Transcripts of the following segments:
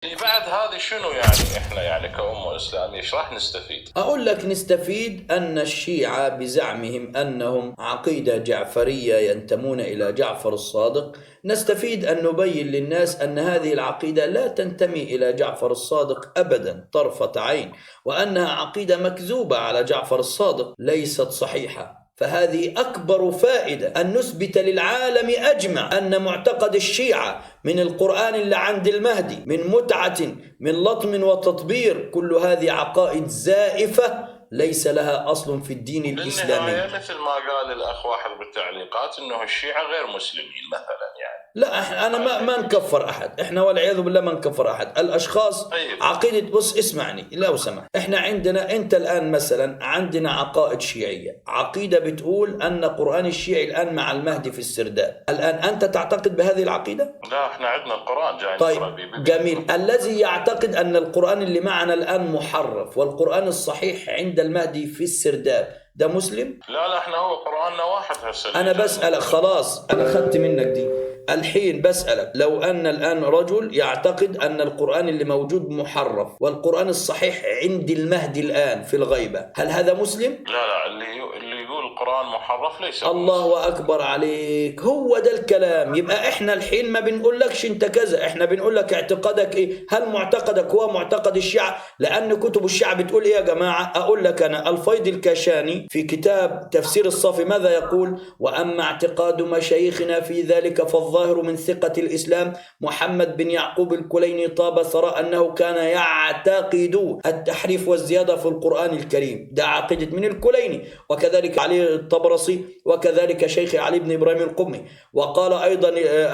بعد هذه شنو يعني احنا يعني كأمة إسلامية ايش راح نستفيد؟ أقول لك نستفيد أن الشيعة بزعمهم أنهم عقيدة جعفرية ينتمون إلى جعفر الصادق، نستفيد أن نبين للناس أن هذه العقيدة لا تنتمي إلى جعفر الصادق أبدا طرفة عين، وأنها عقيدة مكذوبة على جعفر الصادق ليست صحيحة. فهذه أكبر فائدة أن نثبت للعالم أجمع أن معتقد الشيعة من القرآن اللي عند المهدي، من متعة، من لطم وتطبير، كل هذه عقائد زائفة ليس لها أصل في الدين الإسلامي. بالنهاية مثل ما قال الأخ واحد بالتعليقات إنه الشيعة غير مسلمين مثلا يعني. لا أنا ما نكفر أحد، إحنا والعياذ بالله ما نكفر أحد. الأشخاص طيب. عقيدة، بص اسمعني لو سمحت، إحنا عندنا، أنت الآن مثلا عندنا عقائد شيعية، عقيدة بتقول أن قرآن الشيعي الآن مع المهدي في السرداب. الآن أنت تعتقد بهذه العقيدة؟ لا احنا عندنا القرآن جاي طيب نقرأ به. جميل. الذي يعتقد أن القرآن اللي معنا الآن محرف والقرآن الصحيح عند المهدي في السرداب، ده مسلم؟ لا احنا هو قرآننا واحد هسه. أنا بسألك، خلاص أنا أخذت منك دي، الحين بسألك لو أن الآن رجل يعتقد أن القرآن اللي موجود محرف والقرآن الصحيح عند المهدي الآن في الغيبة، هل هذا مسلم؟ لا اللي يقول القرآن محرف ليس الله أكبر عليك، هو ده الكلام. يبقى إحنا الحين ما بنقولكش أنت كذا، إحنا بنقولك اعتقادك إيه. هل معتقدك هو معتقد الشيعة؟ لأن كتب الشيعة بتقول إيه يا جماعة؟ أقول لك أنا، الفيض الكاشاني في كتاب تفسير الصافي ماذا يقول؟ وأما اعتقاد مشايخنا في ذلك فالظاهر من ثقة الإسلام محمد بن يعقوب الكليني طاب ثراء أنه كان يعتقد التحريف والزيادة في القرآن الكريم. ده عقيدة من الكليني، وكذلك علي الطبرسي، وكذلك شيخ علي بن إبراهيم القمي. وقال أيضا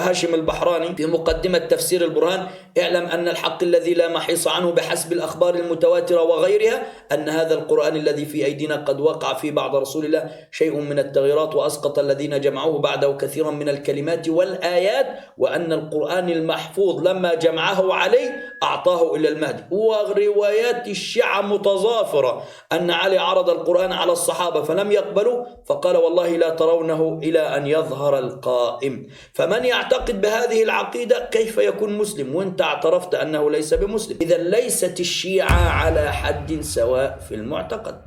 هاشم البحراني في مقدمة تفسير البرهان: اعلم أن الحق الذي لا محيص عنه بحسب الأخبار المتواترة وغيرها أن هذا القرآن الذي في أيدينا قد وقع في بعد رسول الله شيء من التغييرات وأسقط الذين جمعوه بعده كثيرا من الكلمات والآيات، وأن القرآن المحفوظ لما جمعه عليه أعطاه إلى المهدي. وروايات الشيعة متظافرة أن علي عرض القرآن على الصحابة فلم يقبلوا فقال والله لا ترونه إلى أن يظهر القائم. فمن يعتقد بهذه العقيدة كيف يكون مسلم؟ وانت اعترفت أنه ليس بمسلم. إذا ليست الشيعة على حد سواء في المعتقد.